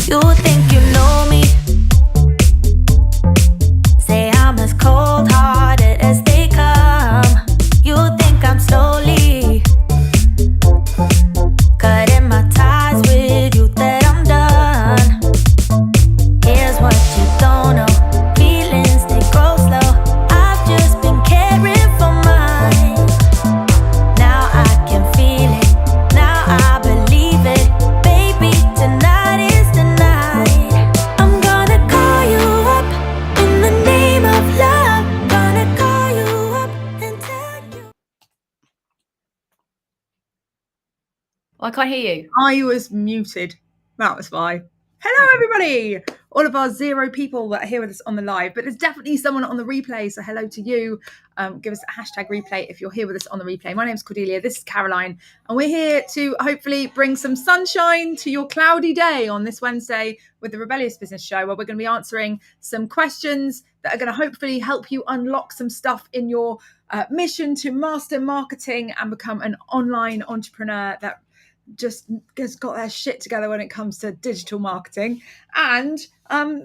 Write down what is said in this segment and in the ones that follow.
You think you know me? Say I'm as cold-hearted as they come. You think I'm slowly cutting my ties with you, that I'm done. Here's what you don't know. Feelings, they grow slow. I've just been caring for mine. Now I can feel it. Now I believe it. Baby, tonight is the night. I'm gonna call you up in the name of love. Gonna call you up and tell you. I can't hear you. I was muted. That was why. Hello, everybody. All of our 0 people that are here with us on the live, but there's definitely someone on the replay. So hello to you. Give us a hashtag replay if you're here with us on the replay. My name's Cordelia. This is Caroline. And we're here to hopefully bring some sunshine to your cloudy day on this Wednesday with the Rebellious Business Show, where we're going to be answering some questions that are going to hopefully help you unlock some stuff in your mission to master marketing and become an online entrepreneur that just has got their shit together when it comes to digital marketing and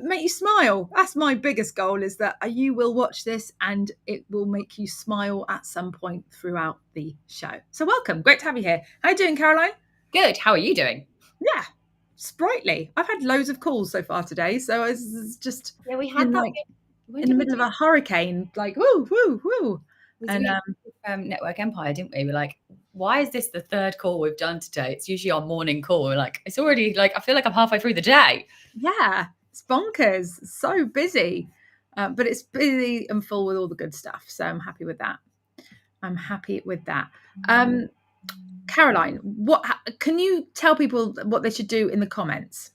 make you smile. That's my biggest goal, is that you will watch this and it will make you smile at some point throughout the show. So welcome. Great to have you here. How are you doing, Caroline? Good. How are you doing? Yeah, sprightly. I've had loads of calls so far today, so it's just we had that in the middle of a hurricane, like woo woo woo. And Network Empire, didn't we? We're like, why is this the 3rd call we've done today? It's usually our morning call. We're like, it's already like, I feel like I'm halfway through the day. Yeah, it's bonkers. It's so busy, but it's busy and full with all the good stuff. So I'm happy with that. Caroline, what can you tell people what they should do in the comments?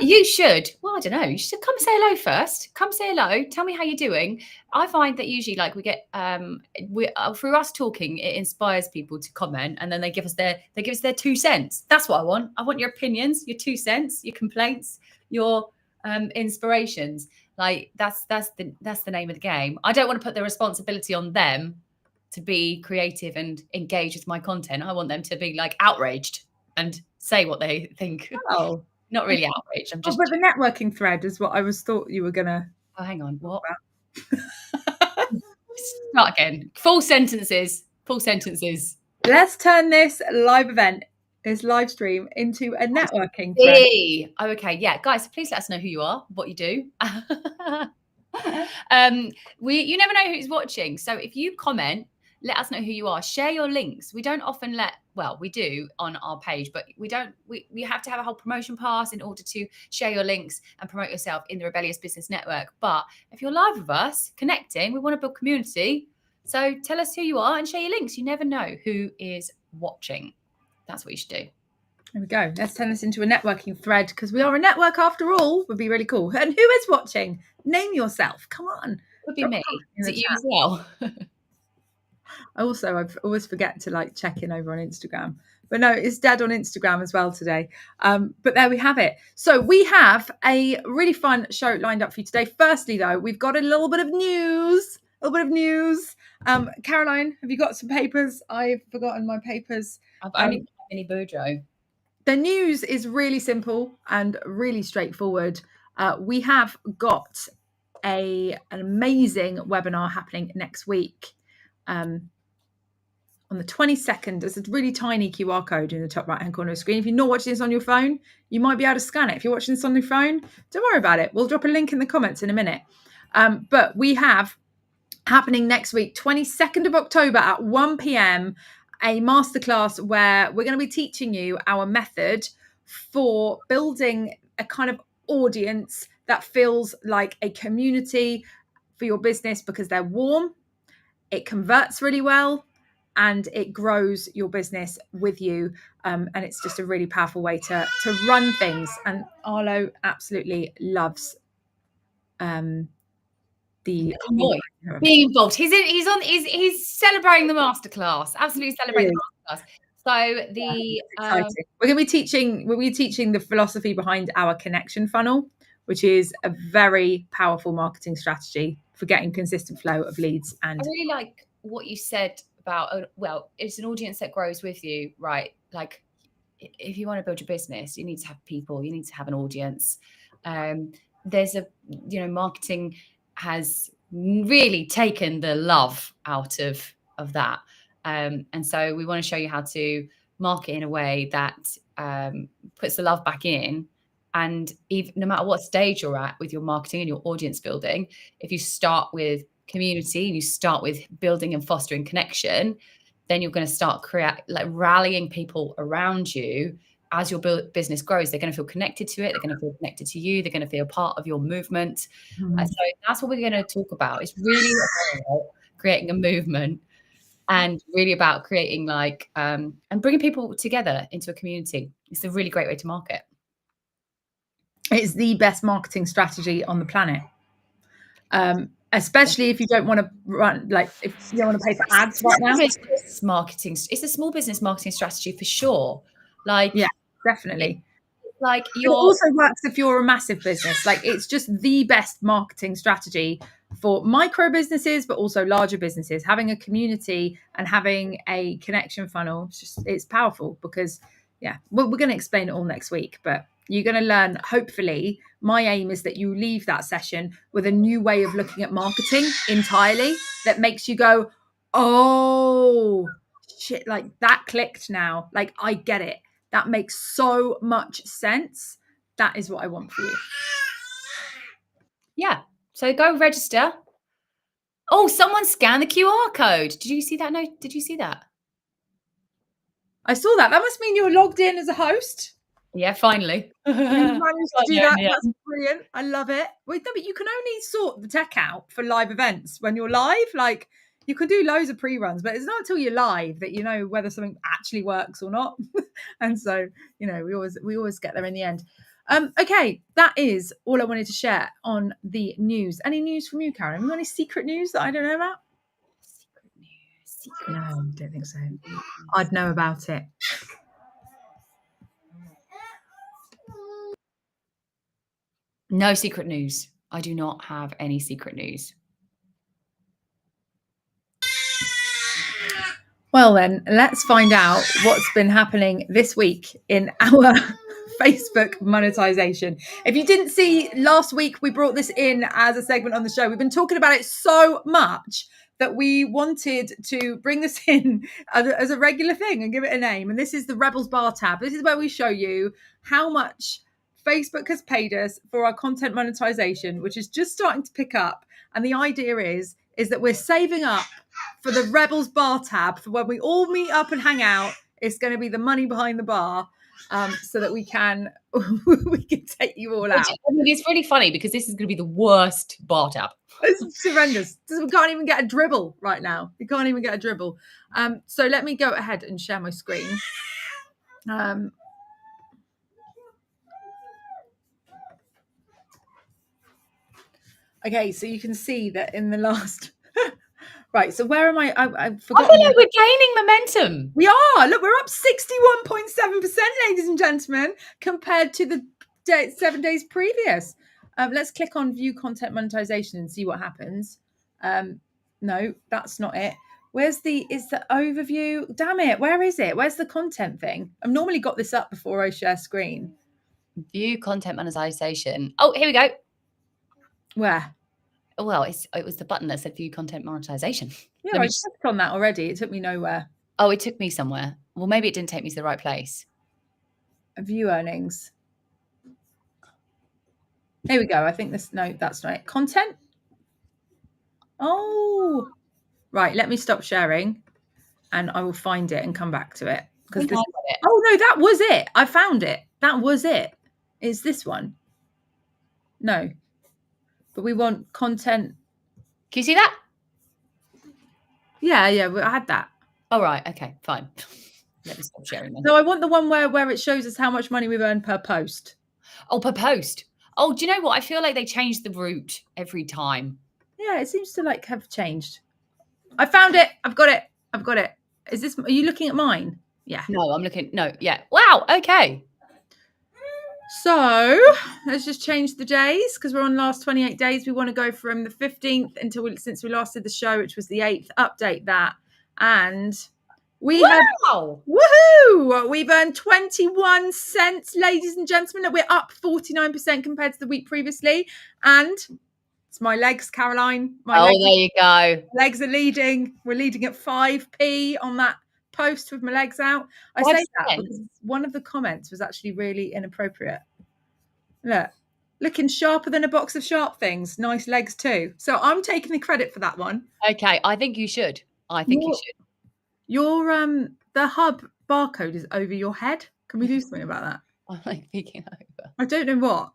You should. Well, I don't know. You should come say hello first. Come say hello. Tell me how you're doing. I find that usually, like, we get through us talking, it inspires people to comment, and then they give us their 2 cents. That's what I want. I want your opinions, your 2 cents, your complaints, your inspirations. Like that's the name of the game. I don't want to put the responsibility on them to be creative and engage with my content. I want them to be like outraged and say what they think. Oh. Not really outraged. I'm just. But the networking thread is what I thought you were gonna. Oh, hang on. What? Start again. Full sentences. Let's turn this live event, this live stream, into a networking thread. Oh, okay. Yeah, guys, please let us know who you are, what you do. You never know who's watching. So if you comment, let us know who you are. Share your links. We don't often we do on our page, but we have to have a whole promotion pass in order to share your links and promote yourself in the Rebellious Business Network. But if you're live with us, connecting, we want to build community. So tell us who you are and share your links. You never know who is watching. That's what you should do. There we go. Let's turn this into a networking thread, because we are a network after all. Would be really cool. And who is watching? Name yourself. Come on. Could be me. Is it you as well? I always forget to check in over on Instagram, but no, it's dead on Instagram as well today. But there we have it. So we have a really fun show lined up for you today. Firstly, though, we've got a little bit of news. Caroline, have you got some papers? I've forgotten my papers. I've only got Mini Boudreaux. The news is really simple and really straightforward. We have got an amazing webinar happening next week. On the 22nd, there's a really tiny QR code in the top right hand corner of the screen. If you're not watching this on your phone, you might be able to scan it. If you're watching this on your phone, don't worry about it. We'll drop a link in the comments in a minute. But we have happening next week, 22nd of October at 1 p.m, a masterclass where we're going to be teaching you our method for building a kind of audience that feels like a community for your business, because they're warm, it converts really well, and it grows your business with you. And it's just a really powerful way to run things. And Arlo absolutely loves being involved. He's celebrating the masterclass. Absolutely celebrating the masterclass. So we're going to be teaching the philosophy behind our connection funnel, which is a very powerful marketing strategy for getting consistent flow of leads. And I really like what you said about, it's an audience that grows with you, right? Like, if you want to build your business, you need to have people, you need to have an audience. There's marketing has really taken the love out of that. And so we want to show you how to market in a way that puts the love back in. And even no matter what stage you're at with your marketing and your audience building, if you start with community and you start with building and fostering connection, then you're going to start rallying people around you. As your business grows, they're going to feel connected to it. They're going to feel connected to you. They're going to feel part of your movement. So that's what we're going to talk about. It's really about creating a movement, and really about creating and bringing people together into a community. It's a really great way to market. It's the best marketing strategy on the planet. Especially if you don't want to run, if you don't want to pay for ads right now. Marketing. It's a small business marketing strategy for sure. Yeah, definitely. It also works if you're a massive business. It's just the best marketing strategy for micro businesses, but also larger businesses. Having a community and having a connection funnel, it's powerful because, we're going to explain it all next week, but you're going to learn, hopefully. My aim is that you leave that session with a new way of looking at marketing entirely that makes you go, oh, shit, that clicked now. I get it. That makes so much sense. That is what I want for you. Yeah. So go register. Oh, someone scanned the QR code. Did you see that? No, did you see that? I saw that. That must mean you're logged in as a host. Yeah, finally. You managed to do that. Yeah. That's brilliant. I love it. Wait, no, but you can only sort the tech out for live events when you're live. You can do loads of pre-runs, but it's not until you're live that you know whether something actually works or not. And so, we always get there in the end. Okay, that is all I wanted to share on the news. Any news from you, Karen? Have you got any secret news that I don't know about? Secret news. No, I don't think so. I'd know about it. No secret news. I do not have any secret news. Well, then, let's find out what's been happening this week in our Facebook monetization. If you didn't see last week, we brought this in as a segment on the show. We've been talking about it so much that we wanted to bring this in as a regular thing and give it a name. And this is the Rebels Bar tab. This is where we show you how much Facebook has paid us for our content monetization, which is just starting to pick up. And the idea is that we're saving up for the Rebels Bar tab for when we all meet up and hang out. It's going to be the money behind the bar, so that we can take you all out. It's really funny because this is going to be the worst bar tab. It's horrendous. We can't even get a dribble right now. We can't even get a dribble. So let me go ahead and share my screen. Okay, so you can see that in the last... Right, so where am I? I forgot. I feel like we're gaining momentum. We are. Look, we're up 61.7%, ladies and gentlemen, compared to the 7 days previous. Let's click on View Content Monetization and see what happens. No, that's not it. Is the overview? Damn it, where is it? Where's the content thing? I've normally got this up before I share screen. View Content Monetization. Oh, here we go. Where? Well, it was the button that said View Content Monetization. Yeah, I clicked on that already. It took me nowhere. Oh, it took me somewhere. Well, maybe it didn't take me to the right place. View earnings. Here we go. I think that's not it. Content. Oh, right. Let me stop sharing and I will find it and come back to it. Oh, no, that was it. I found it. That was it. It's this one. No. But we want content. Can you see that? Yeah, I had that. Oh, right. Okay, fine. Let me stop sharing then. No, I want the one where it shows us how much money we've earned per post. Oh, per post. Oh, do you know what? I feel like they change the route every time. Yeah, it seems to have changed. I found it. I've got it. Are you looking at mine? Yeah. No, I'm looking. No, yeah. Wow. Okay. So let's just change the days because we're on the last 28 days. We want to go from the 15th since we last did the show, which was the 8th, update that. And We have Wow. woohoo! We've earned 21 cents, ladies and gentlemen. We're up 49% compared to the week previously. And it's my legs, Caroline. My There you go. legs are leading. We're leading at 5p on that post with my legs out. I 5 say that cents? because one of the comments was actually really inappropriate. Look, looking sharper than a box of sharp things. Nice legs too. So I'm taking the credit for that one. Okay, I think you should. You should. Your the hub barcode is over your head. Can we do something about that? I'm like peeking over. I don't know what.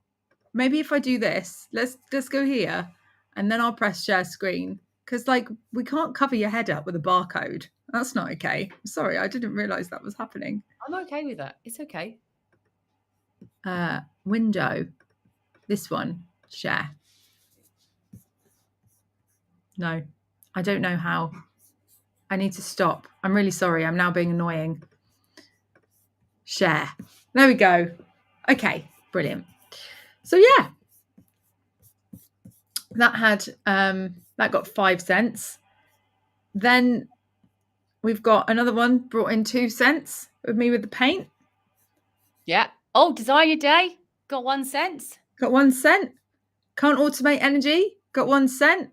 Maybe if I do this, let's go here, and then I'll press share screen, because like we can't cover your head up with a barcode. That's not okay. Sorry, I didn't realise that was happening. I'm okay with that. It's okay. Window. This one. Share. No, I don't know how. I need to stop. I'm really sorry. I'm now being annoying. Share. There we go. Okay, brilliant. So yeah, that got 5 cents. Then we've got another one brought in 2 cents with me with the paint. Yeah. Oh, designer day. Got 1 cent. Got 1 cent. Can't automate energy. Got 1 cent.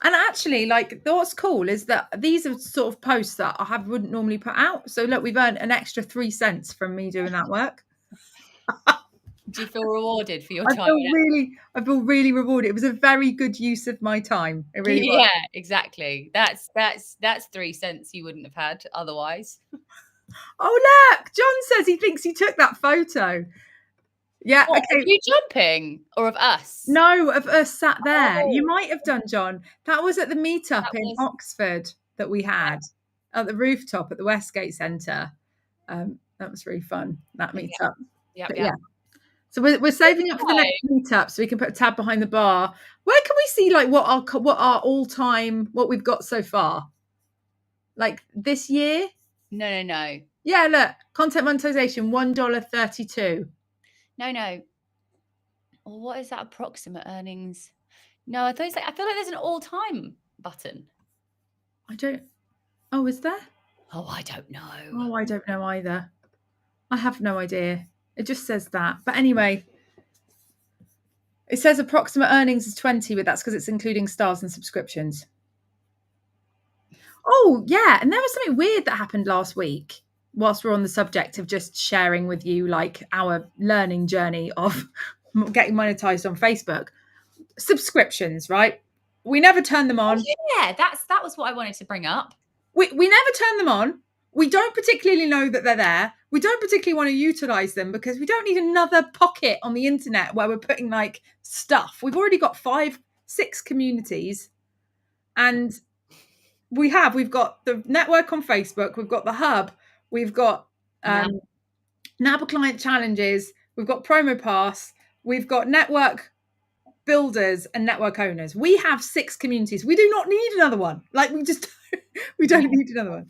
And actually, like, what's cool is that these are sort of posts that I wouldn't normally put out. So look, we've earned an extra 3 cents from me doing that work. Do you feel rewarded for your I time? feel really rewarded. It was a very good use of my time. It really was. Yeah, exactly. That's 3 cents you wouldn't have had otherwise. Oh look, John says he thinks he took that photo. Yeah, What, okay. Of you jumping or of us? No, of us sat there. Oh. You might have done, John. That was at the meetup in Oxford that we had at the rooftop at the Westgate Centre. That was really fun, that meetup. Yeah. So we're saving up for the next meetup so we can put a tab behind the bar. Where can we see like what our all-time, what we've got so far? Like this year? No. Yeah, look, content monetization, $1.32. No. Well, what is that approximate earnings? No, I feel like there's an all-time button. Oh, is there? Oh, I don't know. Oh, I don't know either. I have no idea. It just says that. But anyway, it says approximate earnings is 20, but that's because it's including stars and subscriptions. Oh, yeah. And there was something weird that happened last week whilst we're on the subject of just sharing with you like our learning journey of getting monetized on Facebook. Subscriptions, right? We never turn them on. Oh, yeah, that was what I wanted to bring up. We never turn them on. We don't particularly know that they're there. We don't particularly want to utilize them because we don't need another pocket on the internet where we're putting like stuff. We've already got 5-6 communities, and we've got the network on Facebook, we've got the hub, we've got NAB client challenges, we've got promo pass, we've got network builders and network owners. We have 6 communities. We do not need another one. Like we don't need another one.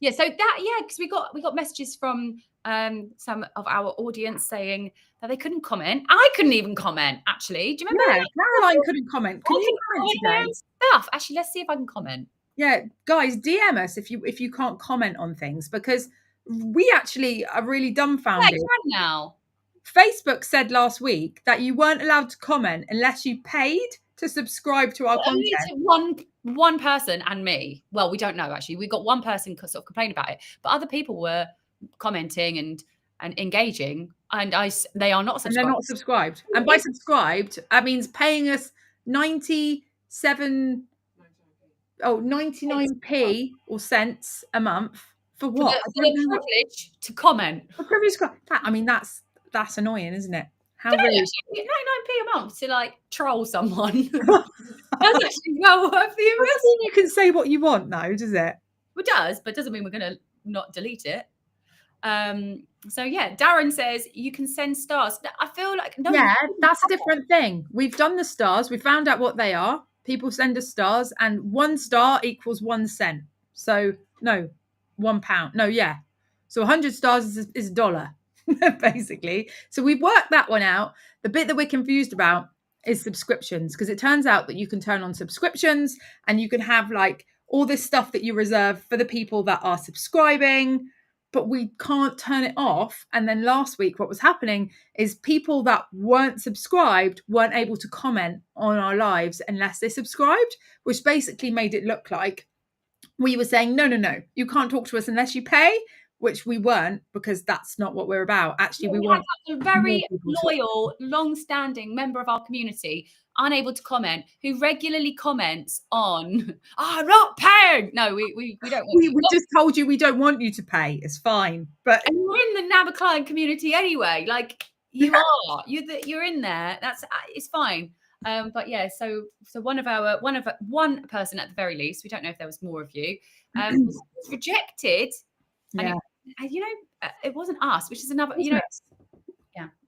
Yeah, so because we got messages from some of our audience saying that they couldn't comment. I couldn't even comment, actually. Do you remember? Yeah, Caroline couldn't comment. Can you comment today? Stuff. Actually, let's see if I can comment. Yeah, guys, DM us if you can't comment on things, because we actually are really dumbfounded. Yeah, you can now. Facebook said last week that you weren't allowed to comment unless you paid to subscribe to our content. Only to one person and me. Well, we don't know, actually. We got one person sort of complain about it, but other people were commenting and engaging, and they are not subscribed. And they're not subscribed. And by subscribed, that means paying us 99p or cents a month for what? For the privilege to comment. I mean, that's annoying, isn't it? How rude. 99p a month to like troll someone. That's actually well worth the investment. You can say what you want now, does it? It does, but doesn't mean we're going to not delete it. So yeah, Darren says you can send stars. I feel like that's a different thing. We've done the stars. We found out what they are. People send us stars, and 1 star equals 1 cent. So no, £1. No, yeah. So 100 stars is $1. Basically. So we've worked that one out. The bit that we're confused about is subscriptions, because it turns out that you can turn on subscriptions and you can have like all this stuff that you reserve for the people that are subscribing, but we can't turn it off. And then last week, what was happening is people that weren't subscribed weren't able to comment on our lives unless they subscribed, which basically made it look like we were saying, no, you can't talk to us unless you pay, which we weren't, because that's not what we're about. Actually, we want a very loyal, long-standing member of our community unable to comment, who regularly comments on, I'm not paying. No, we don't want we just told you we don't want you to pay. It's fine. But and you're in the NABA client community anyway. Like you are. You're in there. That's it's fine. But yeah, so one person at the very least, we don't know if there was more of you, was rejected. Yeah. And it wasn't us, which is another, yeah.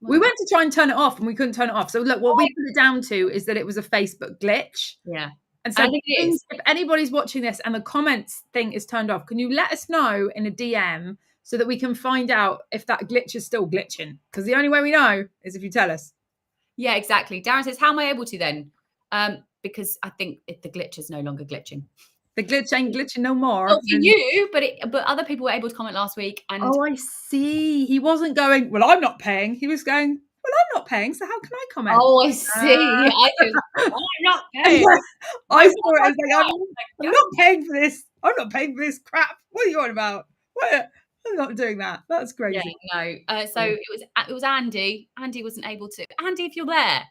We went to try and turn it off and we couldn't turn it off. So look, what we put it down to is that it was a Facebook glitch. Yeah. And so if anybody's watching this and the comments thing is turned off, can you let us know in a DM so that we can find out if that glitch is still glitching? Because the only way we know is if you tell us. Yeah, exactly. Darren says, how am I able to then? Because I think the glitch is no longer glitching. The glitch ain't glitching no more. Not for you, but other people were able to comment last week. And I see. He wasn't going, well, I'm not paying. He was going, well, I'm not paying, so how can I comment? Oh, I see. I'm not paying. I saw it as like, I'm not paying for this. I'm not paying for this crap. What are you on about? What? I'm not doing that. That's crazy. Yeah, no. So it was Andy. Andy wasn't able to. Andy, if you're there.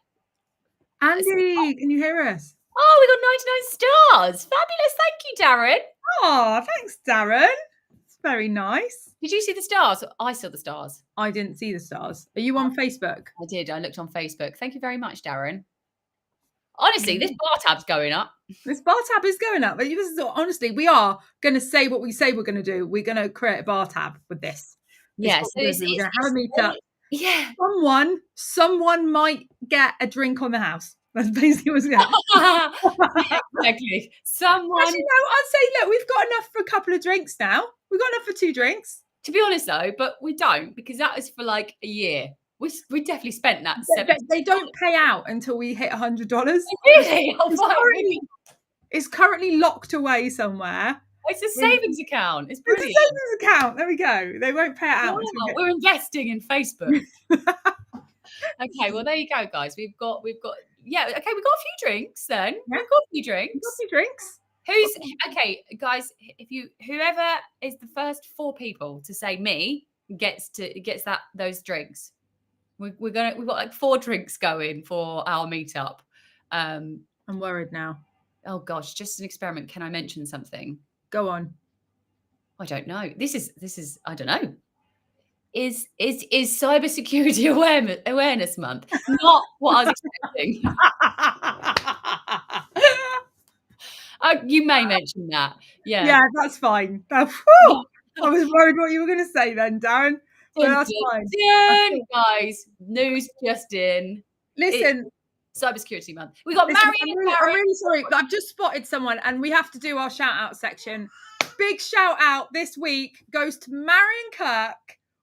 Andy, can you hear us? Oh, we got 99 stars. Fabulous. Thank you, Darren. Oh, thanks, Darren. It's very nice. Did you see the stars? I saw the stars. I didn't see the stars. Are you on Facebook? I did. I looked on Facebook. Thank you very much, Darren. Honestly, this bar tab's going up. This bar tab is going up. But honestly, we are going to say what we say we're going to do. We're going to create a bar tab with this. Yeah. So we're going to have a meetup. Yeah. Someone might get a drink on the house. That's basically what's going to happen. Exactly. Someone. Actually, no, I'd say, look, we've got enough for a couple of drinks now. We've got enough for 2 drinks. To be honest, though, but we don't, because that is for like a year. We definitely spent that. They don't pay out until we hit $100. Really? It's currently locked away somewhere. It's a savings account. It's brilliant. It's a savings account. There we go. They won't pay it out. We're investing in Facebook. Okay, well there you go, guys. We've got a few drinks then. Yeah. We've got a few drinks. Who's okay, guys, whoever is the first 4 people to say me gets those drinks. We've got like 4 drinks going for our meetup. I'm worried now. Oh gosh, just an experiment. Can I mention something? Go on. I don't know. This is I don't know. Is cybersecurity awareness month? Not what I was expecting. You may mention that. Yeah, that's fine. I was worried what you were going to say then, Darren. But that's fine. Guys, news just in. Listen. Cybersecurity month. We got Marion. I'm really sorry. I've just spotted someone and we have to do our shout out section. Big shout out this week goes to Marion Kirk.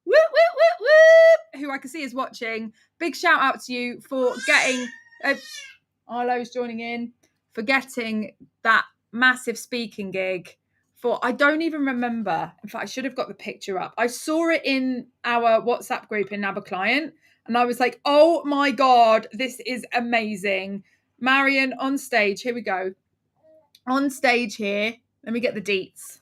Whoop, whoop, whoop, whoop, who I can see is watching. Big shout out to you for getting Arlo's joining in, for getting that massive speaking gig for, I don't even remember. In fact, I should have got the picture up. I saw it in our WhatsApp group in NABA Client and I was like, oh my God, this is amazing. Marion on stage. Here we go. On stage here. Let me get the deets.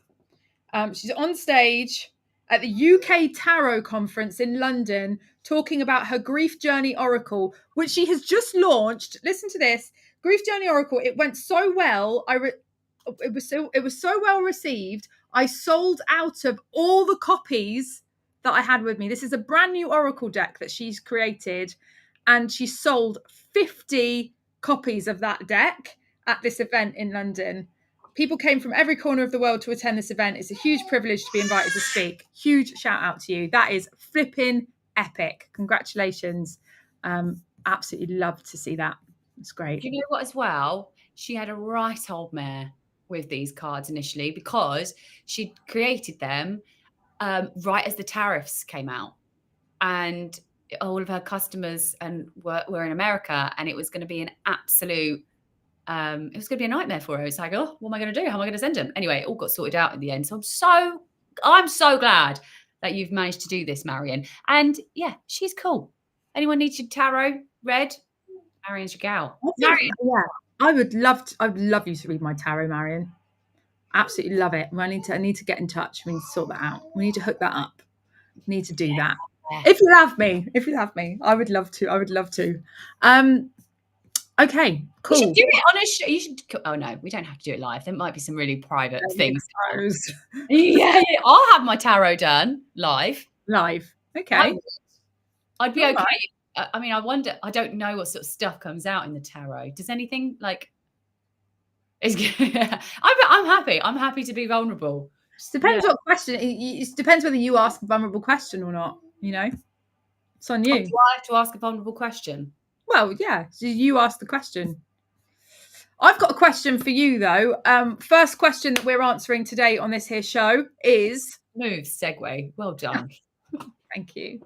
She's on stage at the UK Tarot Conference in London, talking about her Grief Journey Oracle, which she has just launched. Listen to this. Grief Journey Oracle. It went so well. It was so well received. I sold out of all the copies that I had with me. This is a brand new Oracle deck that she's created, and she sold 50 copies of that deck at this event in London. People came from every corner of the world to attend this event. It's a huge privilege to be invited to speak. Huge shout out to you. That is flipping epic. Congratulations. Absolutely love to see that. It's great. You know what as well? She had a right old mare with these cards initially because she created them right as the tariffs came out. And all of her customers were in America, and it was going to be an absolute it was going to be a nightmare for her. It's like, oh, what am I going to do? How am I going to send them? Anyway, it all got sorted out in the end. So I'm so glad that you've managed to do this, Marion. And yeah, she's cool. Anyone needs your tarot read? Marion's your gal. Marion. Yeah, I would love you to read my tarot, Marion. Absolutely love it. I need to get in touch. We need to sort that out. We need to hook that up. We need to do that. Yeah. If you have me, I would love to. Okay, cool. You should do it on a show. You should. Oh no, we don't have to do it live. There might be some really private things. Yeah, I'll have my tarot done live. Okay. I'd be All okay. right. I mean, I wonder. I don't know what sort of stuff comes out in the tarot. Does anything like? I'm happy. I'm happy to be vulnerable. Depends what question. It depends whether you ask a vulnerable question or not. You know, it's on you. Do I have to ask a vulnerable question? Well, yeah. So you ask the question. I've got a question for you though. First question that we're answering today on this here show is smooth segue. Well done. Thank you.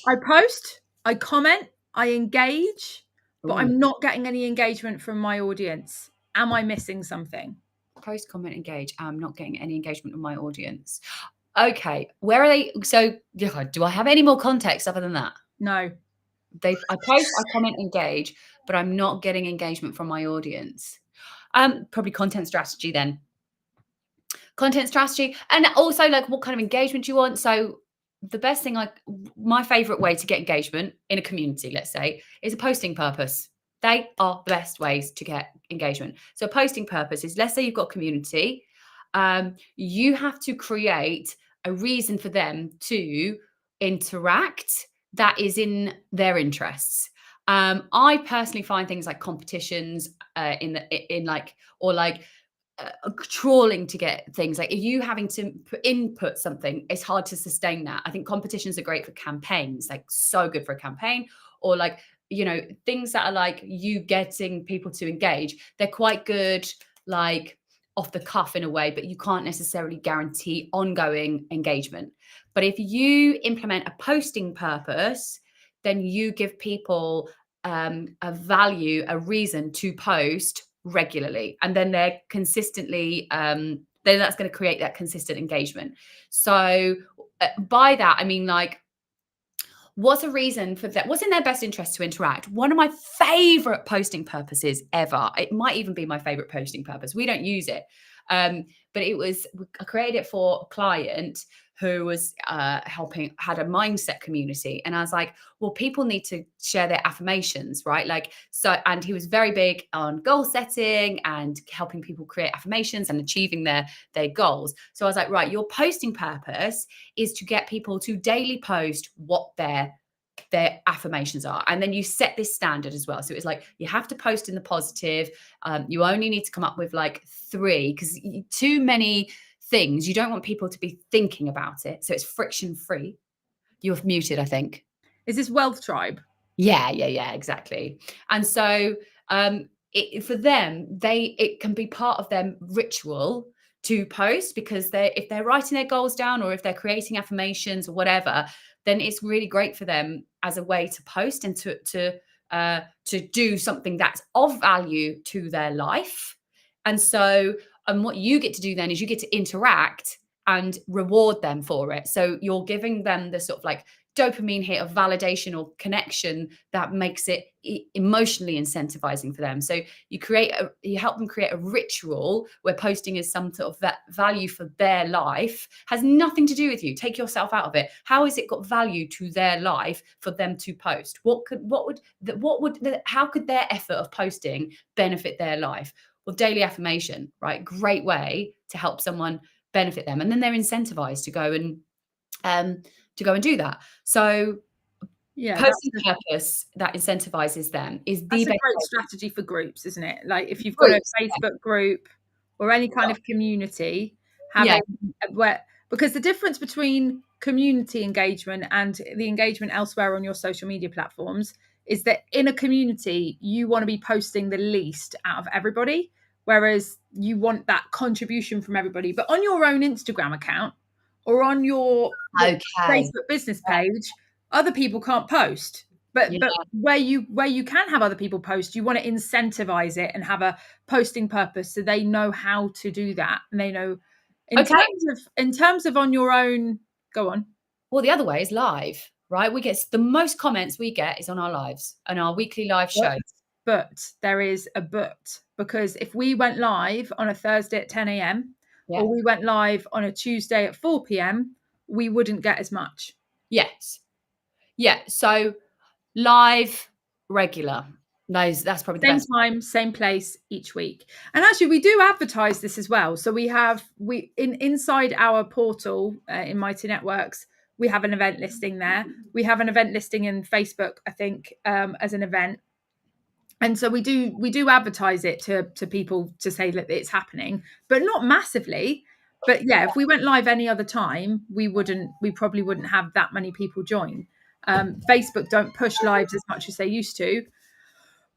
I post, I comment, I engage, but I'm not getting any engagement from my audience. Am I missing something? Post, comment, engage. I'm not getting any engagement from my audience. Okay, where are they? So, do I have any more context other than that? No. I post, I comment, engage, but I'm not getting engagement from my audience. Probably content strategy then. Content strategy, and also like what kind of engagement do you want? So the best thing, like my favorite way to get engagement in a community, let's say, is a posting purpose. They are the best ways to get engagement. So a posting purpose is, let's say you've got a community, you have to create a reason for them to interact that is in their interests. I personally find things like competitions trawling to get things, like if you having to input something, it's hard to sustain that. I think competitions are great for campaigns, like so good for a campaign, or like, things that are like you getting people to engage. They're quite good, like off the cuff in a way, but you can't necessarily guarantee ongoing engagement. But if you implement a posting purpose, then you give people a value, a reason to post regularly, and then they're consistently then that's going to create that consistent engagement. So by that I mean, like, what's a reason for that? What's in their best interest to interact? One of my favorite posting purposes ever, it might even be my favorite posting purpose, we don't use it, but I created it for a client who was had a mindset community. And I was like, well, people need to share their affirmations, right? Like, so, and he was very big on goal setting and helping people create affirmations and achieving their goals. So I was like, right, your posting purpose is to get people to daily post what their affirmations are. And then you set this standard as well. So it's like, you have to post in the positive. You only need to come up with like 3, because too many things, you don't want people to be thinking about it. So it's friction free. You're muted, I think. Is this Wealth Tribe? Yeah, exactly. And so for them, it can be part of their ritual to post, because if they're writing their goals down, or if they're creating affirmations or whatever, then it's really great for them as a way to post and to do something that's of value to their life. And so, what you get to do then is you get to interact and reward them for it. So you're giving them the sort of like dopamine hit of validation or connection that makes it emotionally incentivizing for them. So you help them create a ritual where posting is some sort of that value for their life, has nothing to do with you. Take yourself out of it. How has it got value to their life for them to post? How could their effort of posting benefit their life? Well, daily affirmation, right? Great way to help someone benefit them. And then they're incentivized to go and do that. So posting purpose that incentivizes them is the best. That's a great strategy for groups, isn't it? Like if you've got a Facebook group or any kind of community, because the difference between community engagement and the engagement elsewhere on your social media platforms is that in a community, you want to be posting the least out of everybody, whereas you want that contribution from everybody. But on your own Instagram account or on your Facebook business page, other people can't post But where you can have other people post, you want to incentivize it and have a posting purpose so they know how to do that, and they know in terms of on your own. Go on. Well, the other way is live, right? We get the most comments we get is on our lives and our weekly live show. But there is a but, because if we went live on a Thursday at 10 a.m. or we went live on a Tuesday at 4 p.m, we wouldn't get as much. Yes. Yeah. So live, regular. That's probably the best. Same time, same place each week. And actually, we do advertise this as well. So inside our portal in Mighty Networks, we have an event listing there. We have an event listing in Facebook, I think, as an event. And so we do advertise it to people to say that it's happening, but not massively. But yeah, if we went live any other time, we probably wouldn't have that many people join. Facebook don't push lives as much as they used to.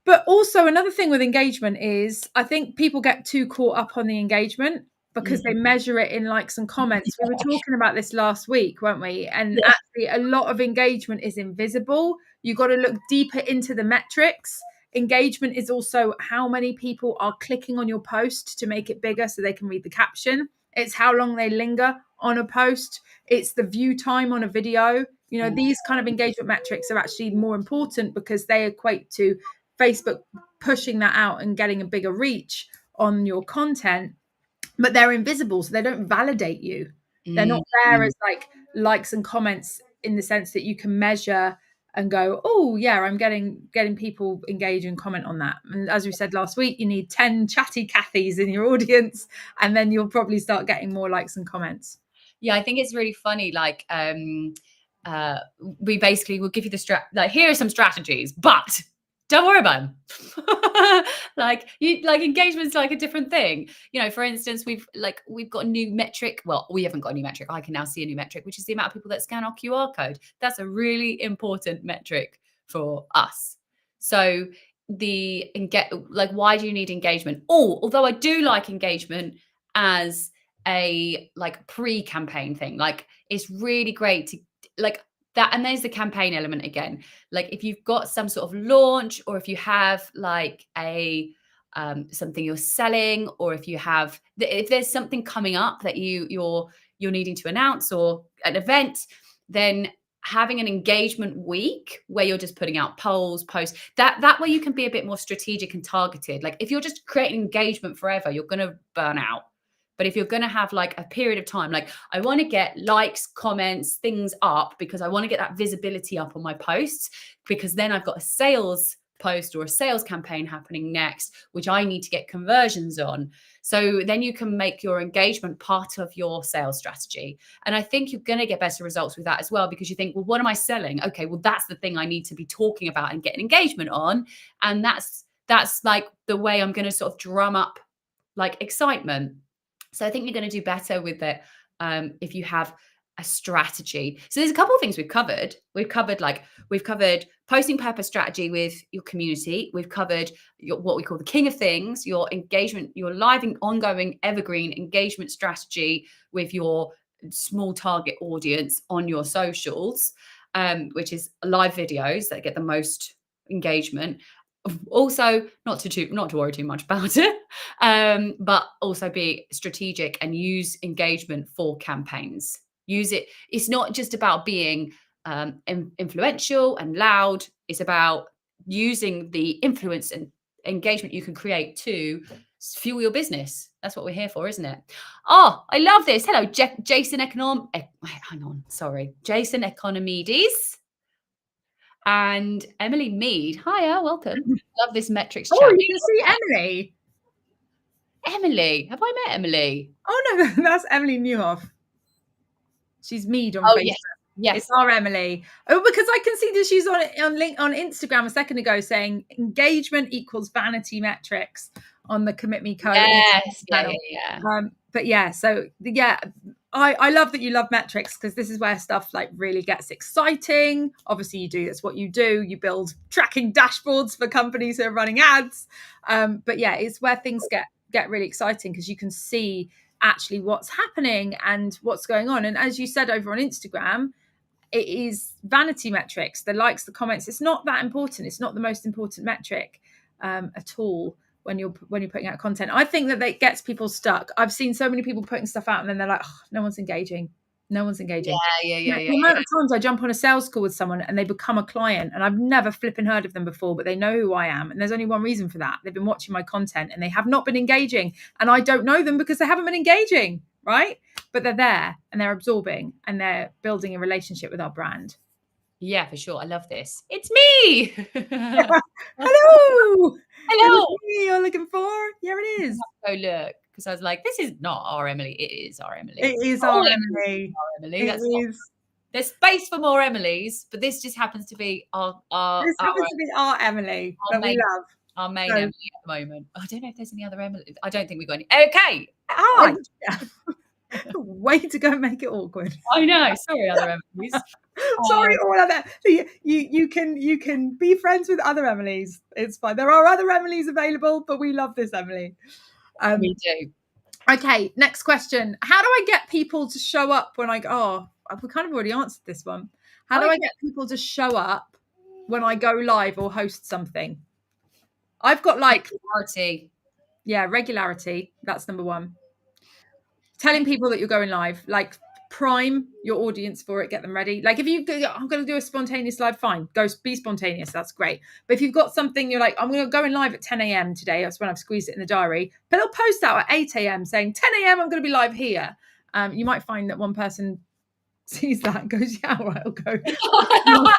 But also another thing with engagement is I think people get too caught up on the engagement because they measure it in likes and comments. We were talking about this last week, weren't we? And actually a lot of engagement is invisible. You got to look deeper into the metrics. Engagement is also how many people are clicking on your post to make it bigger so they can read the caption. It's how long they linger on a post. It's the view time on a video. You know, these kind of engagement metrics are actually more important because they equate to Facebook pushing that out and getting a bigger reach on your content, but they're invisible, so they don't validate you. They're not there as like likes and comments in the sense that you can measure and go, oh yeah, I'm getting people engage and comment on that. And as we said last week, you need 10 chatty Cathys in your audience, and then you'll probably start getting more likes and comments. Yeah, I think it's really funny. Like, we basically will give you here are some strategies, but don't worry about them. like engagement's like a different thing. You know, for instance, we've got a new metric. Well, we haven't got a new metric. I can now see a new metric, which is the amount of people that scan our QR code. That's a really important metric for us. So why do you need engagement? Although I do like engagement as a pre-campaign thing. Like, it's really great to that. And there's the campaign element again. Like, if you've got some sort of launch, or if you have a something you're selling, or if there's something coming up that you're needing to announce, or an event, then having an engagement week where you're just putting out polls, posts, that way you can be a bit more strategic and targeted. Like, if you're just creating engagement forever, you're going to burn out. But if you're going to have a period of time, I want to get likes, comments, things up because I want to get that visibility up on my posts, because then I've got a sales post or a sales campaign happening next, which I need to get conversions on. So then you can make your engagement part of your sales strategy. And I think you're going to get better results with that as well, because you think, well, what am I selling? Okay, well, that's the thing I need to be talking about and getting engagement on. And that's the way I'm going to sort of drum up excitement. So I think you're going to do better with it if you have a strategy. So there's a couple of things we've covered. We've covered posting purpose strategy with your community. We've covered what we call the king of things, your engagement, your live and ongoing evergreen engagement strategy with your small target audience on your socials, which is live videos that get the most engagement. Also, not to worry too much about it, but also be strategic and use engagement for campaigns. Use it. It's not just about being influential and loud. It's about using the influence and engagement you can create to fuel your business. That's what we're here for, isn't it? Oh, I love this. Hello, Jason Economides. And Emily Mead. Hiya, welcome. Love this metrics chat. Oh, you can see Emily. Emily. Have I met Emily? Oh, no, that's Emily Newhoff. She's Mead on Facebook. Yes. It's our Emily. Oh, because I can see that she's on Instagram a second ago saying engagement equals vanity metrics on the Commit Me Code. Yes. Yeah. But yeah, so yeah, I love that you love metrics, because this is where stuff really gets exciting. Obviously you do, that's what you do. You build tracking dashboards for companies who are running ads. But yeah, it's where things get really exciting, because you can see actually what's happening and what's going on. And as you said over on Instagram, it is vanity metrics, the likes, the comments. It's not that important. It's not the most important metric at all when you're putting out content. I think that gets people stuck. I've seen so many people putting stuff out and then they're like, oh, no one's engaging. No one's engaging. Yeah. The amount of times I jump on a sales call with someone and they become a client and I've never flipping heard of them before, but they know who I am. And there's only one reason for that. They've been watching my content and they have not been engaging. And I don't know them because they haven't been engaging, right? But they're there and they're absorbing and they're building a relationship with our brand. Yeah, for sure. I love this. It's me. Hello. Hello. Me you're looking for? Yeah, it is. Go look. Because I was like, this is not our Emily. It is our Emily. It is our Emily. There's space for more Emilys, but this just happens to be our Emily that we love. Our main Emily at the moment. I don't know if there's any other Emily. I don't think we've got any. Okay. Way to go and make it awkward. I know. Sorry, other Emilys. Sorry, all of that. You can be friends with other Emilys. It's fine. There are other Emilys available, but we love this Emily. We do. Okay, next question. How do I get people to show up when I go? Oh, we kind of already answered this one. How do I get people to show up when I go live or host something? I've got regularity. Yeah, regularity. That's number one. Telling people that you're going live, like prime your audience for it, get them ready. Like if I'm going to do a spontaneous live, fine, go be spontaneous. That's great. But if you've got something, you're like, I'm going to go in live at 10 a.m. today. That's when I've squeezed it in the diary. But they'll post out at 8 a.m. saying 10 a.m. I'm going to be live here. You might find that one person sees that and goes, yeah, all right, I'll go. That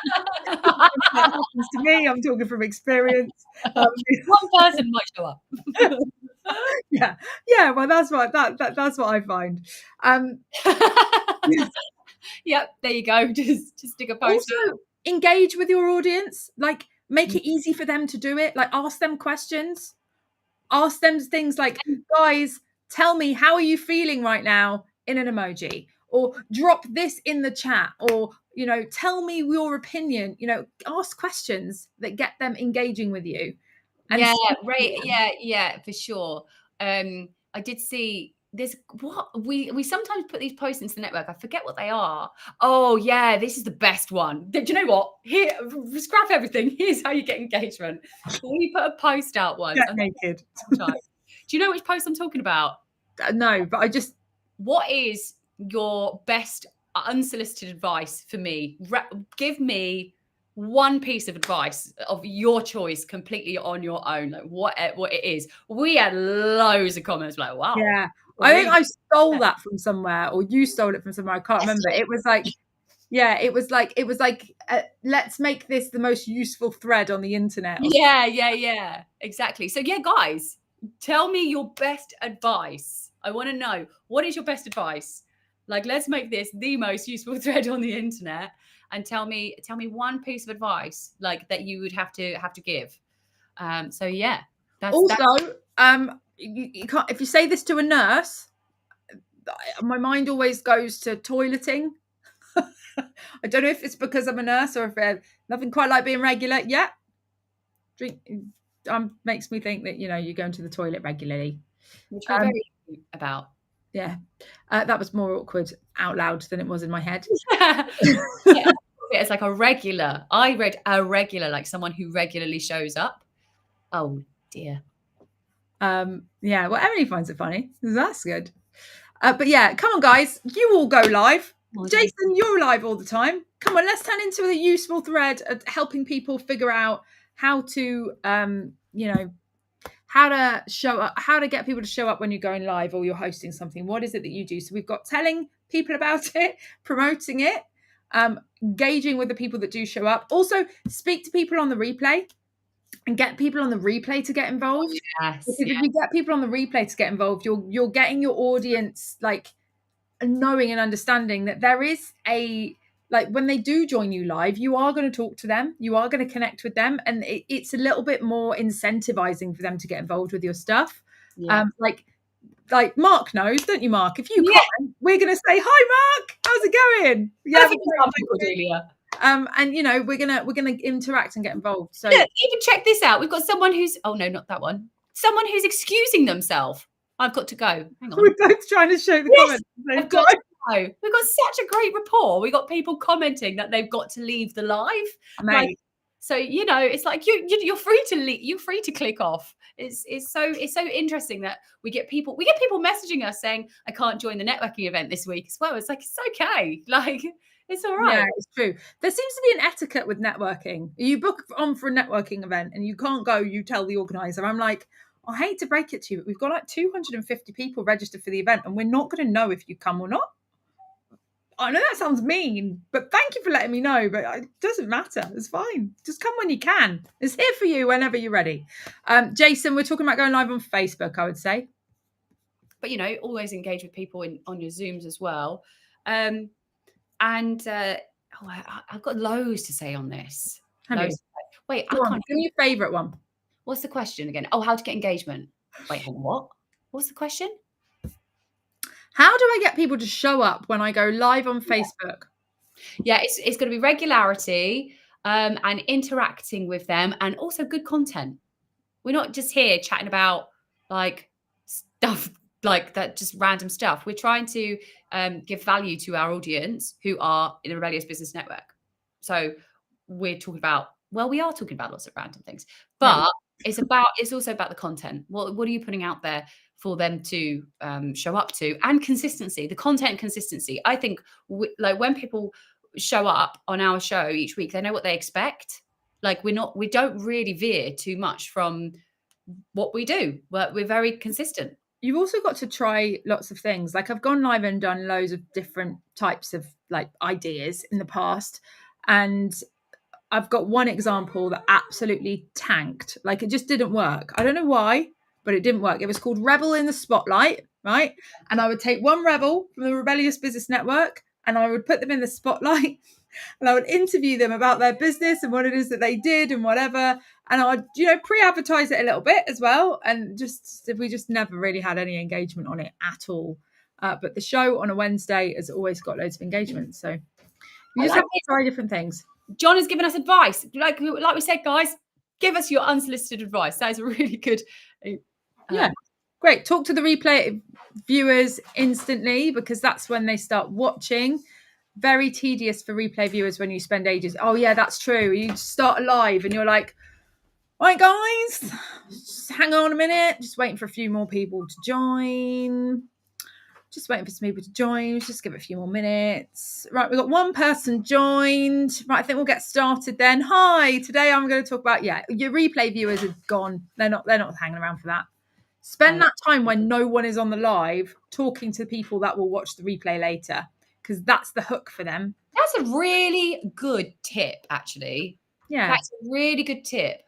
happens to me. I'm talking from experience. One person might show up. Yeah. Well, that's what I find. Yep, there you go. Just stick a post. Also, engage with your audience. Like, make it easy for them to do it. Like, ask them questions. Ask them things like, guys, tell me, how are you feeling right now, in an emoji, or drop this in the chat, or tell me your opinion. Ask questions that get them engaging with you. And yeah, for sure. I did see there's what we sometimes put these posts into the network. I forget what they are. Oh yeah, this is the best one. Do you know what? Here, scrap everything. Here's how you get engagement. We put a post out once. Get naked. Do you know which post I'm talking about? No, but what is your best unsolicited advice for me? Give me one piece of advice of your choice, completely on your own, like what it is. We had loads of comments like, wow. Yeah, I think I stole that from somewhere, or you stole it from somewhere. I can't remember. It was like let's make this the most useful thread on the internet. Yeah, exactly. So yeah, guys, tell me your best advice. I want to know, what is your best advice? Like, let's make this the most useful thread on the internet. And tell me one piece of advice like that you would have to give. So yeah. You can't, if you say this to a nurse, my mind always goes to toileting. I don't know if it's because I'm a nurse or if nothing quite like being regular. Yeah. Drink makes me think that you're going to the toilet regularly. Which we're very about. Yeah. That was more awkward out loud than it was in my head. Yeah. It's like a regular. I read a regular, like someone who regularly shows up. Oh dear. Yeah, well, Emily finds it funny. That's good. But yeah, come on, guys. You all go live. Jason, you're live all the time. Come on, let's turn into a useful thread of helping people figure out how to, how to show up, how to get people to show up when you're going live or you're hosting something. What is it that you do? So we've got telling people about it, promoting it, engaging with the people that do show up. Also, speak to people on the replay and get people on the replay to get involved. Yes. Because if you get people on the replay to get involved, you're getting your audience like knowing and understanding that there is when they do join you live, you are going to talk to them, you are going to connect with them, and it's a little bit more incentivizing for them to get involved with your stuff. Yeah. Like Mark knows, don't you, Mark? If you comment, we're going to say, "Hi, Mark, how's it going?" Yeah, Cordelia. And we're gonna interact and get involved. So look, even check this out. We've got someone who's not that one. Someone who's excusing themselves. I've got to go. Hang on. We're both trying to show the comments. We've got such a great rapport. We got people commenting that they've got to leave the live. Mate. Like, so it's like you're free to leave. You're free to click off. It's so interesting that we get people messaging us saying, I can't join the networking event this week as well. It's like, it's okay. Like, it's all right. Yeah, it's true. There seems to be an etiquette with networking. You book on for a networking event and you can't go, you tell the organizer. I'm like, I hate to break it to you, but we've got like 250 people registered for the event and we're not going to know if you come or not. I know that sounds mean, but thank you for letting me know. But it doesn't matter. It's fine. Just come when you can. It's here for you whenever you're ready. Jason, we're talking about going live on Facebook, I would say. But, always engage with people on your Zooms as well. I've got loads to say on this. Wait, I can't. Give me your favourite one. What's the question again? Oh, how to get engagement. Wait, hang on, what? What's the question? How do I get people to show up when I go live on Facebook? Yeah, it's going to be regularity and interacting with them, and also good content. We're not just here chatting about like stuff like that, just random stuff. We're trying to give value to our audience who are in the Rebellious Business Network. So we are talking about lots of random things, but it's also about the content. What are you putting out there for them to show up to, and consistency, the content consistency. I think when people show up on our show each week, they know what they expect. Like we don't really veer too much from what we do. We're very consistent. You've also got to try lots of things. Like I've gone live and done loads of different types of like ideas in the past. And I've got one example that absolutely tanked. Like it just didn't work. I don't know why, but it didn't work. It was called Rebel in the Spotlight, right? And I would take one rebel from the Rebellious Business Network and I would put them in the spotlight and I would interview them about their business and what it is that they did and whatever. And I would, pre-advertise it a little bit as well. And we just never really had any engagement on it at all. But the show on a Wednesday has always got loads of engagement. So you just have to try different things. John has given us advice. Like we said, guys, give us your unsolicited advice. That is a really good. Yeah, great. Talk to the replay viewers instantly because that's when they start watching. Very tedious for replay viewers when you spend ages. Oh, yeah, that's true. You start live and you're like, right, guys, just hang on a minute. Just waiting for a few more people to join. Just give it a few more minutes. Right, we've got one person joined. Right, I think we'll get started then. Hi, today I'm going to talk about, your replay viewers are gone. They're not hanging around for that. Spend that time when no one is on the live talking to people that will watch the replay later because that's the hook for them. That's a really good tip, actually. Yeah. That's a really good tip.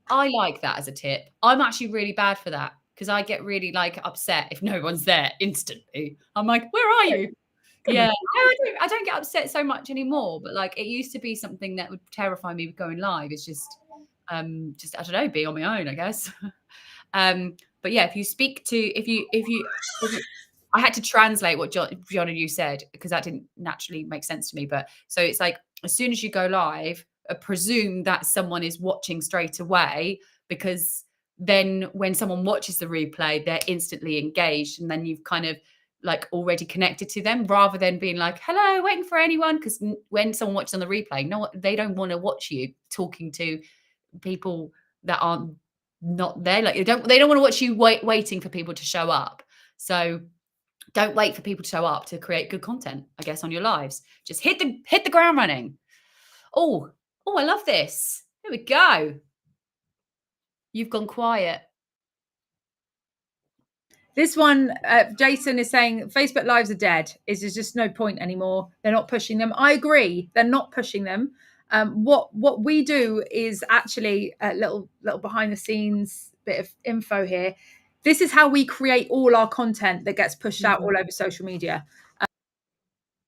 I like that as a tip. I'm actually really bad for that. Because I get really upset if no one's there instantly. I'm like, where are you? Yeah, I don't get upset so much anymore. But it used to be something that would terrify me with going live. It's just I don't know, be on my own, I guess. But yeah, if you I had to translate what John and you said because that didn't naturally make sense to me. But so it's like as soon as you go live, presume that someone is watching straight away because then when someone watches the replay, they're instantly engaged and then you've kind of already connected to them rather than being like, hello, waiting for anyone. Because when someone watches on the replay, no, they don't want to watch you talking to people that aren't not there. They don't want to watch you waiting for people to show up. So don't wait for people to show up to create good content, I guess, on your lives. Just hit the ground running. Oh, I love this. Here we go. You've gone quiet. This one, Jason is saying Facebook Lives are dead. There's just no point anymore. They're not pushing them. I agree. They're not pushing them. What we do is actually a little behind the scenes bit of info here. This is how we create all our content that gets pushed out all over social media.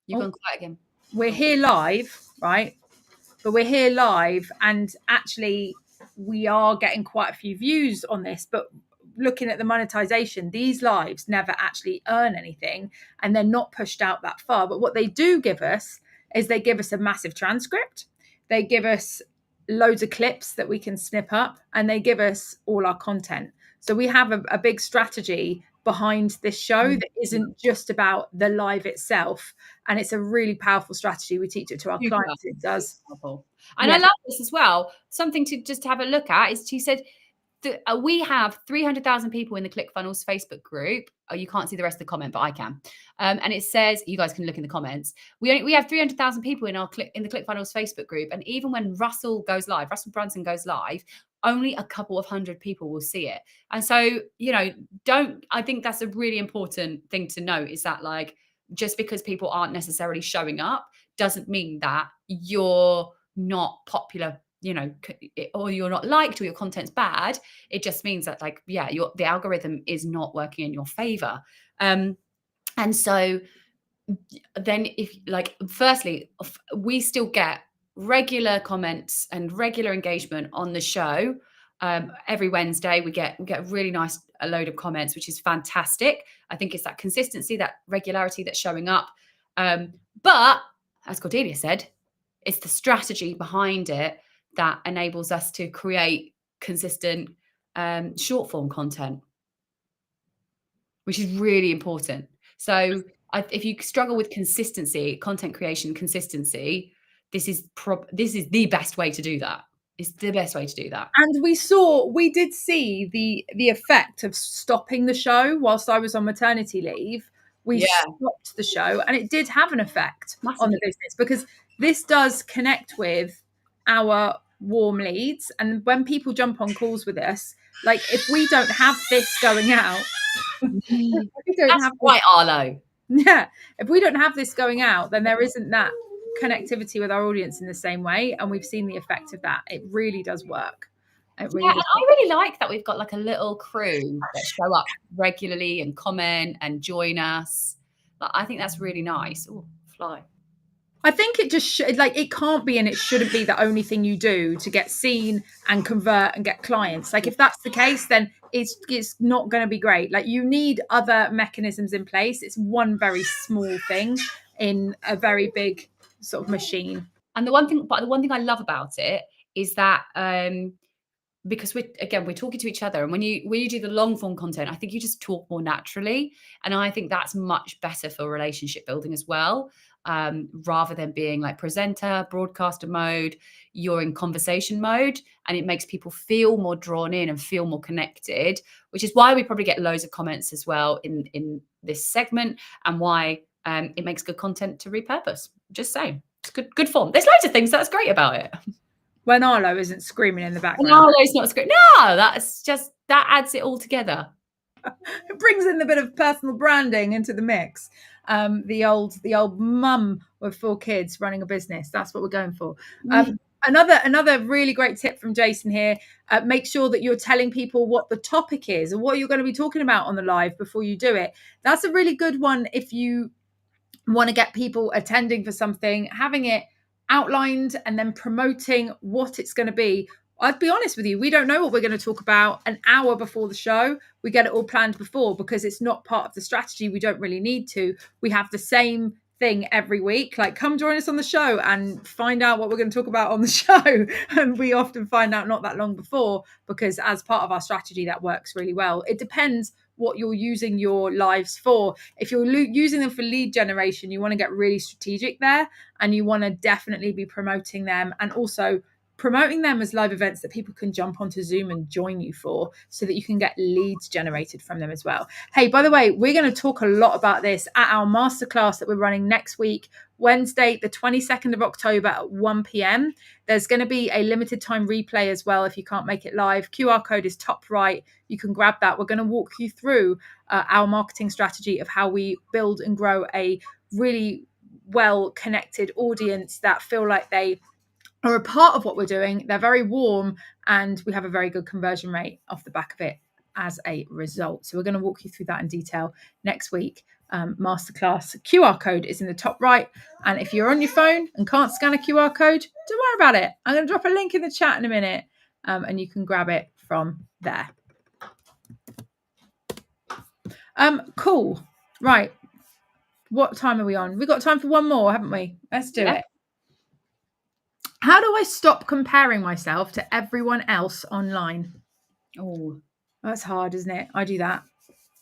You've gone quiet again. We're here live, right? But we're here live and actually we are getting quite a few views on this, but looking at the monetization, these lives never actually earn anything and they're not pushed out that far. But what they do give us is they give us a massive transcript. They give us loads of clips that we can snip up and they give us all our content. So we have a big strategy behind this show that isn't just about the live itself. And it's a really powerful strategy. We teach it to our clients. It does. And I love this as well. Something to just have a look at is she said, we have 300,000 people in the ClickFunnels Facebook group. Oh, you can't see the rest of the comment, but I can. And it says, you guys can look in the comments. We have 300,000 people in the ClickFunnels Facebook group. And even when Russell Brunson goes live, only a couple of hundred people will see it. And so, I think that's a really important thing to note, is that like, just because people aren't necessarily showing up doesn't mean that you're not popular, or you're not liked, or your content's bad. It just means that the algorithm is not working in your favor. And so then firstly, we still get regular comments and regular engagement on the show. Every Wednesday we get a really nice load of comments, which is fantastic. I think it's that consistency, that regularity that's showing up. But as Cordelia said, it's the strategy behind it that enables us to create consistent short form content, which is really important. So if you struggle with consistency, content creation consistency, this is the best way to do that. It's the best way to do that. And we did see the effect of stopping the show whilst I was on maternity leave. We stopped the show, and it did have an effect on the business, because this does connect with our warm leads. And when people jump on calls with us, like if we don't have this going out, that's quite Arlo. Yeah, if we don't have this going out, then there isn't that connectivity with our audience in the same way. And we've seen the effect of that. It really does work. And I really like that we've got like a little crew that show up regularly and comment and join us. I think that's really nice. Oh, fly. I think it just it can't be, and it shouldn't be, the only thing you do to get seen and convert and get clients. Like if that's the case, then it's not going to be great. Like you need other mechanisms in place. It's one very small thing in a very big sort of machine. And the one thing I love about it is that because we're talking to each other, and when you do the long form content, I think you just talk more naturally, and I think that's much better for relationship building as well. Rather than being like presenter, broadcaster mode, you're in conversation mode, and it makes people feel more drawn in and feel more connected, which is why we probably get loads of comments as well in this segment, and why it makes good content to repurpose. Just saying, it's good form. There's loads of things that's great about it. When Arlo isn't screaming in the background. When Arlo's not screaming. No, that adds it all together. It brings in a bit of personal branding into the mix. The old mum with 4 kids running a business. That's what we're going for. Another really great tip from Jason here. Make sure that you're telling people what the topic is and what you're going to be talking about on the live before you do it. That's a really good one if you want to get people attending for something, having it outlined and then promoting what it's going to be. I'd be honest with you, we don't know what we're going to talk about an hour before the show. We get it all planned before, because it's not part of the strategy. We don't really need to. We have the same thing every week. Like, come join us on the show and find out what we're going to talk about on the show. And we often find out not that long before, because as part of our strategy, that works really well. It depends what you're using your lives for. If you're using them for lead generation, you want to get really strategic there, and you want to definitely be promoting them, and also promoting them as live events that people can jump onto Zoom and join you for, so that you can get leads generated from them as well. Hey, by the way, we're going to talk a lot about this at our masterclass that we're running next week, Wednesday, the 22nd of October at 1 p.m. There's going to be a limited time replay as well if you can't make it live. QR code is top right. You can grab that. We're going to walk you through our marketing strategy of how we build and grow a really well-connected audience that feel like they are a part of what we're doing. They're very warm, and we have a very good conversion rate off the back of it as a result. So we're going to walk you through that in detail next week. Masterclass QR code is in the top right. And if you're on your phone and can't scan a QR code, don't worry about it. I'm going to drop a link in the chat in a minute, and you can grab it from there. Cool. Right. What time are we on? We've got time for one more, haven't we? Let's do it. How do I stop comparing myself to everyone else online? Oh, that's hard, isn't it? I do that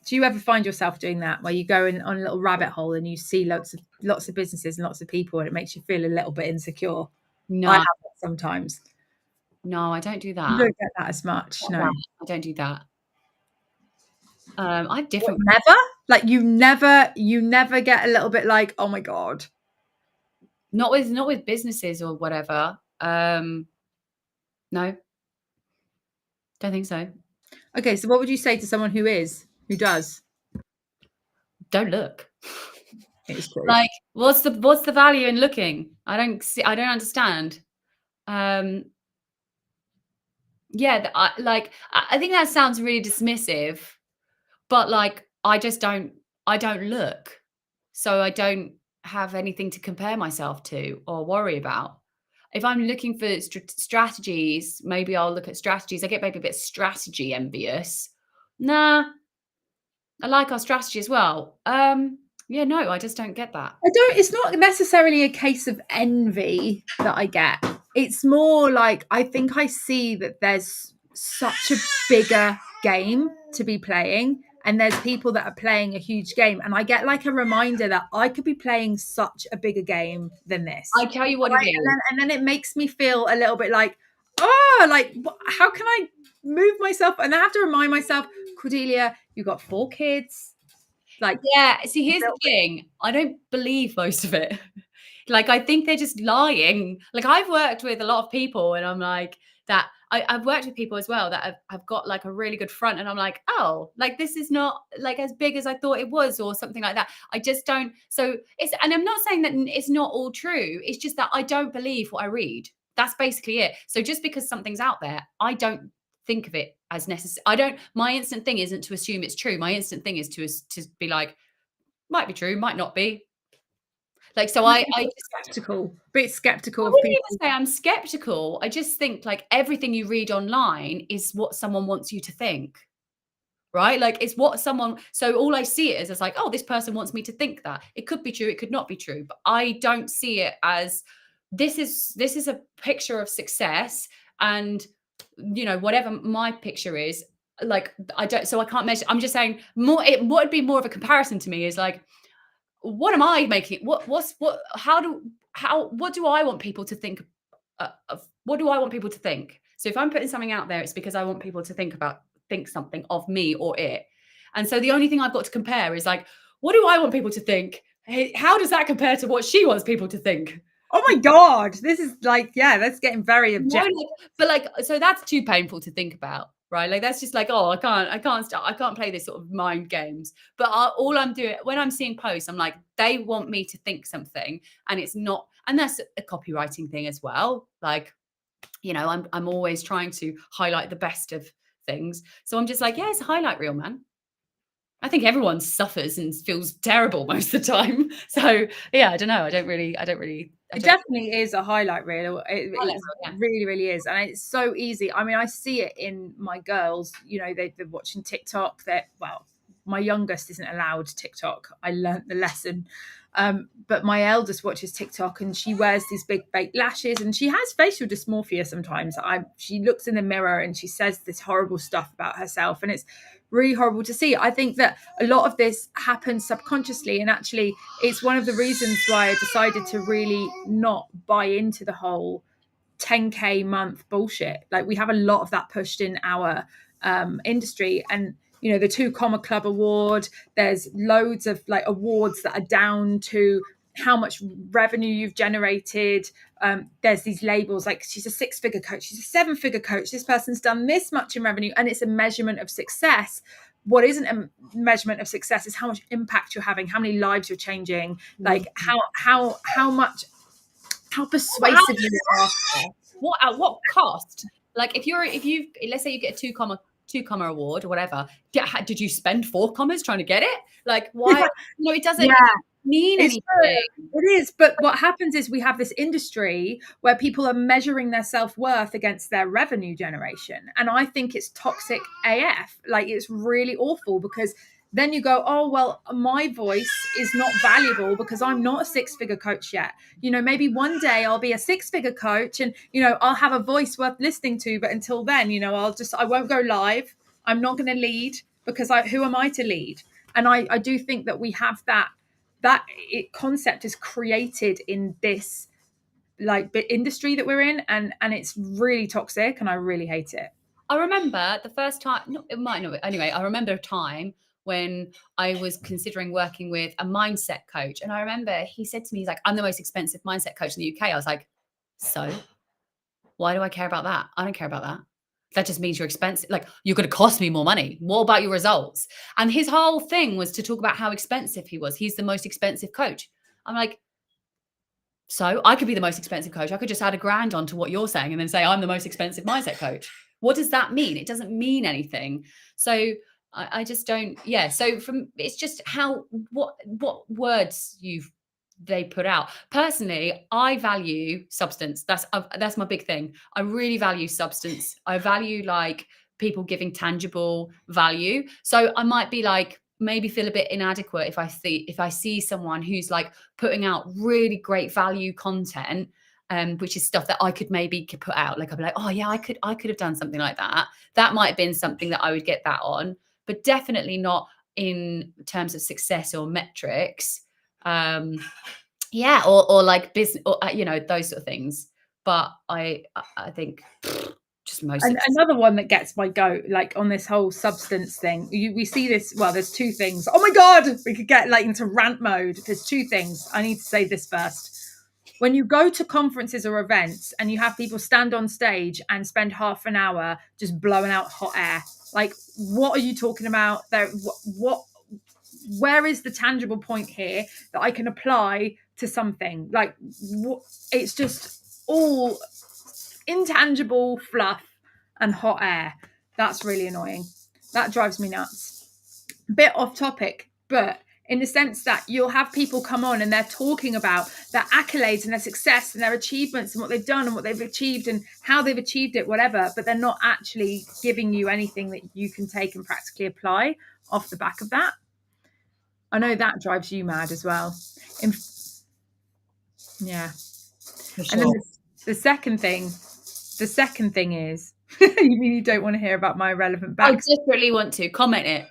Do you ever find yourself doing that, where you go in on a little rabbit hole and you see lots of businesses and lots of people, and it makes you feel a little bit insecure? No, I have that sometimes. no, I don't do that. You don't get that as much. No. I don't do that. I have different. Never? Like you never get a little bit like, oh my God. Not with businesses or whatever. No, don't think so. Okay, so what would you say to someone who does? Don't look. It's true. Like, what's the value in looking? I don't understand. Yeah, I think that sounds really dismissive, but like I don't look, so I don't have anything to compare myself to or worry about. If I'm looking for strategies, maybe I'll look at strategies. I get maybe a bit strategy envious. Nah, I like our strategy as well. Yeah, no, I just don't get that. It's not necessarily a case of envy that I get. It's more like I think I see that there's such a bigger game to be playing, and there's people that are playing a huge game, and I get like a reminder that I could be playing such a bigger game than this. I tell you what it is. And then it makes me feel a little bit like, oh, like how can I move myself? And I have to remind myself, Cordelia, you got 4 kids. Like, yeah, see, here's the thing. I don't believe most of it. Like, I think they're just lying. Like, I've worked with a lot of people, and I'm like, that I've worked with people as well that have got like a really good front, and I'm like, oh, like this is not like as big as I thought it was, or something like that. I just don't. So and I'm not saying that it's not all true. It's just that I don't believe what I read. That's basically it. So just because something's out there, I don't think of it as necessary. My instant thing isn't to assume it's true. My instant thing is to be like, might be true, might not be. Like, so I skeptical, bit skeptical. I wouldn't even say I'm skeptical. I just think like everything you read online is what someone wants you to think, right? Like it's what someone. So all I see it as like, oh, this person wants me to think that. It could be true, it could not be true, but I don't see it as this is a picture of success, and whatever my picture is, like I can't measure. I'm just saying what would be more of a comparison to me is like, what am I making? What do I want people to think of? What do I want people to think? So if I'm putting something out there, it's because I want people to think something of me or it. And so the only thing I've got to compare is like, what do I want people to think? Hey, how does that compare to what she wants people to think? Oh my God, this is like, yeah, that's getting very objective. But like, so that's too painful to think about, right? Like that's just like, oh, I can't play this sort of mind games. But all I'm doing when I'm seeing posts, I'm like, they want me to think something, and it's not, and that's a copywriting thing as well. Like, I'm always trying to highlight the best of things. So I'm just like, yeah, it's a highlight reel, man. I think everyone suffers and feels terrible most of the time. So yeah, I don't know. I don't really. It definitely is a highlight reel. It really, really is. And it's so easy. I mean, I see it in my girls, they're watching TikTok. My youngest isn't allowed TikTok. I learnt the lesson. But my eldest watches TikTok, and she wears these big fake lashes, and she has facial dysmorphia sometimes. She looks in the mirror and she says this horrible stuff about herself, and it's really horrible to see. I think that a lot of this happens subconsciously, and actually it's one of the reasons why I decided to really not buy into the whole 10K month bullshit. Like we have a lot of that pushed in our industry, and the 2 Comma Club award, there's loads of like awards that are down to how much revenue you've generated. There's these labels like she's a 6-figure coach, she's a 7-figure coach, this person's done this much in revenue, and it's a measurement of success. What isn't a measurement of success is how much impact you're having, how many lives you're changing, like how persuasive you are. At what cost? Like if you let's say you get a 2 comma award or whatever, did you spend 4 commas trying to get it? Like why? It doesn't mean anything. It is, but what happens is we have this industry where people are measuring their self-worth against their revenue generation, and I think it's toxic AF. Like it's really awful, because then you go, oh well, my voice is not valuable because I'm not a 6-figure coach yet. Maybe one day I'll be a 6-figure coach, and I'll have a voice worth listening to, but until then, I won't go live, I'm not going to lead, because who am I to lead? And I do think that we have that concept is created in this like industry that we're in, and it's really toxic, and I really hate it. I remember the first time, no, it might not, anyway, I remember a time when I was considering working with a mindset coach. And I remember he said to me, he's like, I'm the most expensive mindset coach in the UK. I was like, so why do I care about that? I don't care about that. That just means you're expensive. Like, you're going to cost me more money. What about your results? And his whole thing was to talk about how expensive he was. He's the most expensive coach. I'm like, so I could be the most expensive coach. I could just add $1,000 onto what you're saying and then say I'm the most expensive mindset coach. What does that mean? It doesn't mean anything. So I just don't. Yeah. So it's just what words they put out. Personally, I value substance. That's my big thing. I really value substance. I value like people giving tangible value. So I might be like, maybe feel a bit inadequate if I see someone who's like putting out really great value content, which is stuff that I could maybe put out. Like I'd be like, oh yeah, I could have done something like that. That might have been something that I would get that on, but definitely not in terms of success or metrics. Yeah, or like business, or those sort of things. But I think just most. And another one that gets my goat, like on this whole substance thing, we see this. Well, there's two things. Oh my god, we could get like into rant mode. There's two things. I need to say this first. When you go to conferences or events and you have people stand on stage and spend half an hour just blowing out hot air, like what are you talking about? There, where is the tangible point here that I can apply to something? Like it's just all intangible fluff and hot air. That's really annoying. That drives me nuts. Bit off topic, but in the sense that you'll have people come on and they're talking about their accolades and their success and their achievements and what they've done and what they've achieved and how they've achieved it, whatever, but they're not actually giving you anything that you can take and practically apply off the back of that. I know that drives you mad as well. Yeah. For sure. And then the second thing is you mean you don't want to hear about my irrelevant bags? I desperately want to comment it.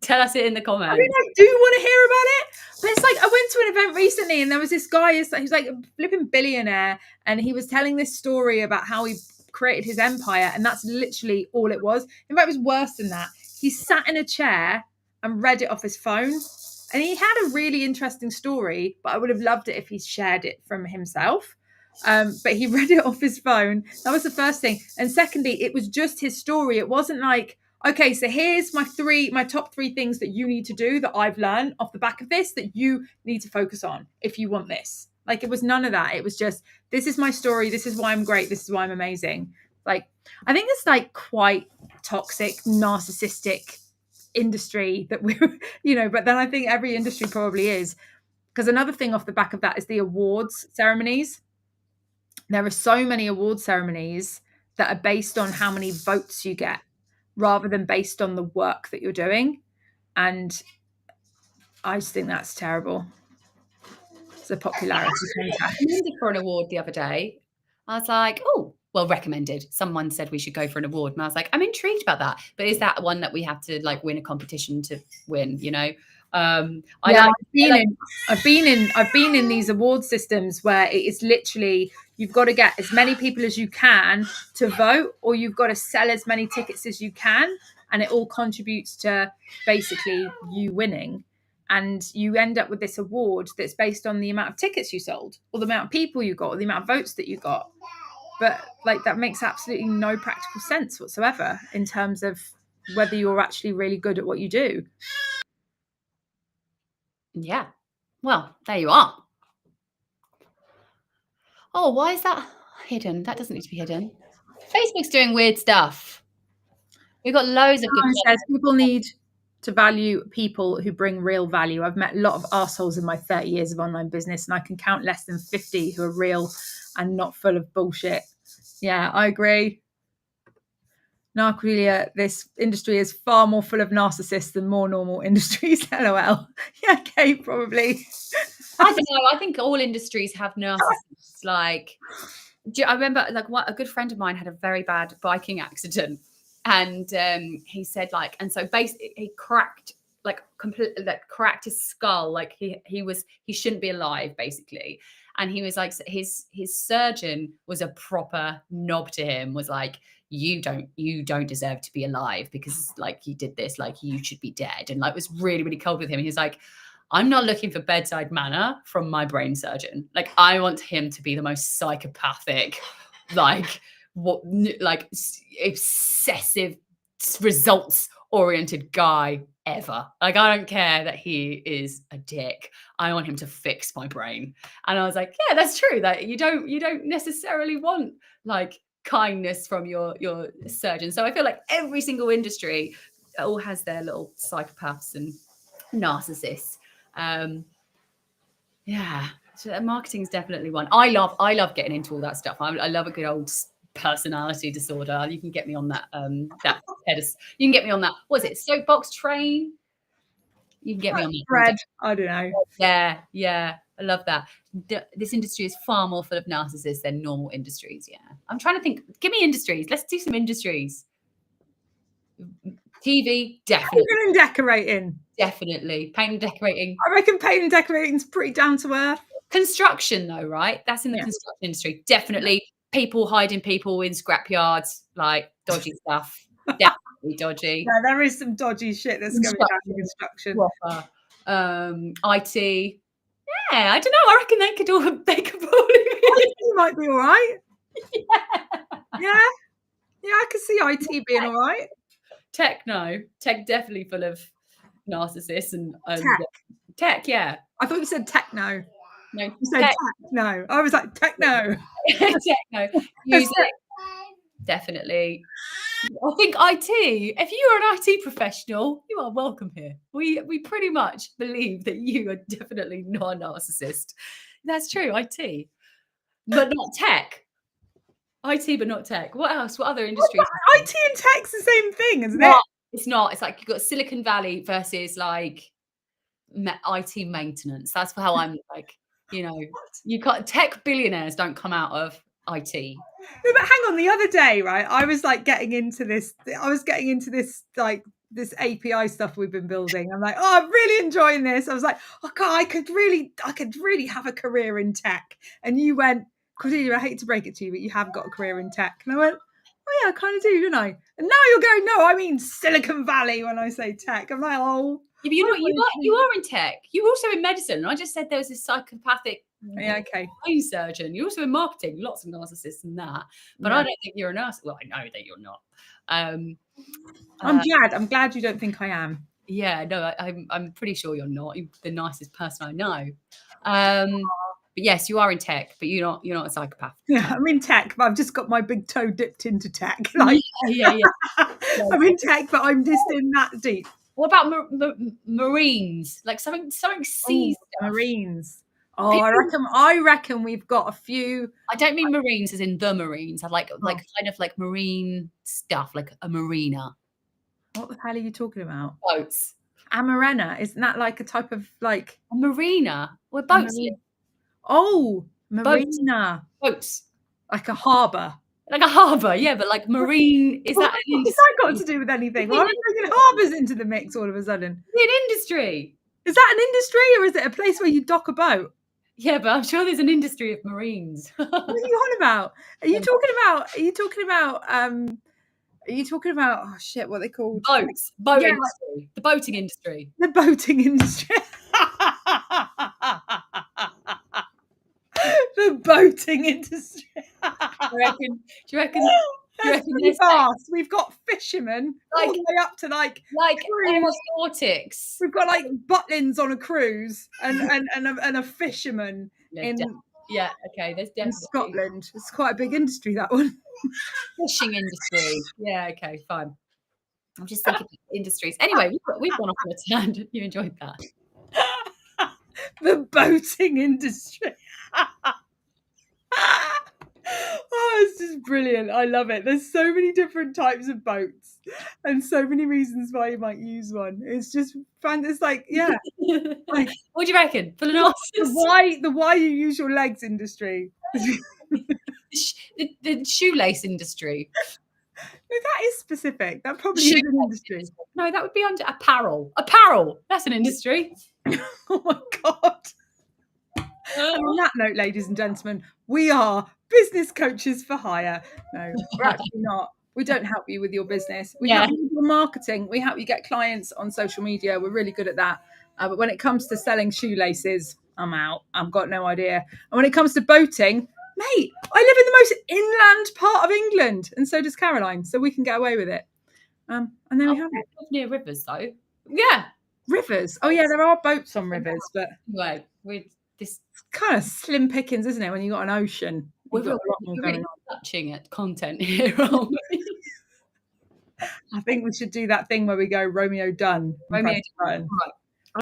Tell us it in the comments. I mean, I do want to hear about it, but it's like I went to an event recently and there was this guy who's like a flipping billionaire, and he was telling this story about how he created his empire, and that's literally all it was. In fact, it was worse than that. He sat in a chair and read it off his phone, and he had a really interesting story, but I would have loved it if he shared it from himself. But he read it off his phone. That was the first thing. And secondly, it was just his story. It wasn't like, okay, so here's my top 3 things that you need to do that I've learned off the back of this that you need to focus on if you want this. Like, it was none of that. It was just, this is my story. This is why I'm great. This is why I'm amazing. Like, I think it's like quite toxic, narcissistic industry that we're, but then I think every industry probably is. Because another thing off the back of that is the awards ceremonies. There are so many award ceremonies that are based on how many votes you get rather than based on the work that you're doing. And I just think that's terrible. It's a popularity contest. I recommended for an award the other day. I was like, oh, well, recommended. Someone said we should go for an award. And I was like, I'm intrigued about that. But is that one that we have to like win a competition to win, I've been in these award systems where it is literally you've got to get as many people as you can to vote, or you've got to sell as many tickets as you can, and it all contributes to basically you winning. And you end up with this award that's based on the amount of tickets you sold, or the amount of people you got, or the amount of votes that you got. But like that makes absolutely no practical sense whatsoever in terms of whether you're actually really good at what you do. Yeah. Well, there you are. Oh, why is that hidden? That doesn't need to be hidden. Facebook's doing weird stuff. We've got loads of good says people need to value people who bring real value. I've met a lot of assholes in my 30 years of online business, and I can count less than 50 who are real and not full of bullshit. Yeah, I agree. Narcolia, this industry is far more full of narcissists than more normal industries. LOL. Yeah, okay, probably. I don't know. I think all industries have narcissists. I remember a good friend of mine had a very bad biking accident, And he said like, and so basically he cracked like completely, like cracked his skull, like he shouldn't be alive basically. And he was like, his surgeon was a proper knob to him, was like, you don't deserve to be alive because like you did this, like you should be dead. And like was really, really cold with him. He's like, I'm not looking for bedside manner from my brain surgeon. Like I want him to be the most psychopathic, like obsessive results oriented guy ever. Like I don't care that he is a dick. I want him to fix my brain. And I was like, yeah, that's true. That you don't necessarily want like kindness from your surgeon. So I feel like every single industry all has their little psychopaths and narcissists. Yeah, so marketing is definitely one. I love getting into all that stuff. I love a good old personality disorder. You can get me on that. You can get me on that. What is it? Soapbox train. You can get me on that. Bread. I don't know. Yeah. I love that. This industry is far more full of narcissists than normal industries. Yeah. I'm trying to think. Give me industries. Let's do some industries. TV, definitely. Painting and decorating. Definitely. Paint and decorating. I reckon painting and decorating is pretty down to earth. Construction, though, right? That's in the construction industry. Definitely people hiding people in scrapyards, like dodgy stuff. Definitely dodgy. Yeah, there is some dodgy shit that's going down in construction. IT. Yeah, I don't know. I reckon they could probably IT might be all right. Yeah, I could see IT being all right. Tech definitely full of narcissists and tech. Yeah, I thought you said techno. No, you said techno. I was like techno. Techno. Music, definitely. I think IT. If you are an IT professional, you are welcome here. We pretty much believe that you are definitely not a narcissist. That's true. IT, but not tech. IT, but not tech. What else? What other industries? IT and tech's the same thing, isn't it? It's not. It's like you've got Silicon Valley versus like IT maintenance. That's how I'm like, you can't. Tech billionaires don't come out of IT. No, but hang on. The other day, right, I was like getting into this. Like this API stuff we've been building. I'm like, oh, I'm really enjoying this. I was like, okay, I could really have a career in tech. And you went, Cordelia, I hate to break it to you, but you have got a career in tech. And I went, oh yeah, I kind of do, don't I? And now you're going, no, I mean Silicon Valley when I say tech. I'm like, oh. Yeah, but you are in tech. You're also in medicine. I just said there was this psychopathic brain surgeon. You're also in marketing. Lots of narcissists in that. But I don't think you're a narcissist. Well, I know that you're not. I'm glad you don't think I am. Yeah, no, I'm pretty sure you're not. You're the nicest person I know. But yes, you are in tech, but you're not a psychopath. Yeah, I'm in tech, but I've just got my big toe dipped into tech. Like, yeah. I'm in tech, but I'm just in that deep. What about Marines? Like something sea stuff. Marines. Oh, I reckon we've got a few. I don't mean Marines as in the Marines. I like kind of like marine stuff, like a marina. What the hell are you talking about? Boats. A marina, isn't that like a type of like a marina? Where boats live. Oh, marina. Boats. Like a harbour. Like a harbour, yeah, but like marine, is that an industry? What's that got to do with anything? Why are we bringing harbours into the mix all of a sudden? It's an industry. Is that an industry or is it a place where you dock a boat? Yeah, but I'm sure there's an industry of marines. What are you on about? Are you talking about oh shit, what are they called? Boats. Industry. The boating industry. The boating industry. The boating industry. Do you reckon That's pretty fast. We've got fishermen all the way up to like nautics. We've got like butlins on a cruise and a fisherman in there's definitely in Scotland. It's quite a big industry, that one. Fishing industry. Yeah, okay, fine. I'm just thinking industries. Anyway, we've gone off on a tangent. You enjoyed that. The boating industry. Oh, it's just brilliant. I love it. There's so many different types of boats and so many reasons why you might use one. It's just fun. It's like, yeah. Like, what do you reckon? The why you use your legs industry. The shoelace industry. No, that is specific. That probably is an industry. No, that would be under apparel. Apparel. That's an industry. Oh my God. And on that note, ladies and gentlemen, we are business coaches for hire. No, we're actually not. We don't help you with your business. We help you with your marketing. We help you get clients on social media. We're really good at that. But when it comes to selling shoelaces, I'm out. I've got no idea. And when it comes to boating, mate, I live in the most inland part of England, and so does Caroline. So we can get away with it. And there we have it. Near rivers, though. Yeah. Rivers. Oh yeah, there are boats on rivers, but Anyway, with this kind of slim pickings, isn't it? When you've got an ocean, you've got a lot more going on. Touching at content here, aren't we? I think we should do that thing where we go Romeo done. Romeo Done. Right,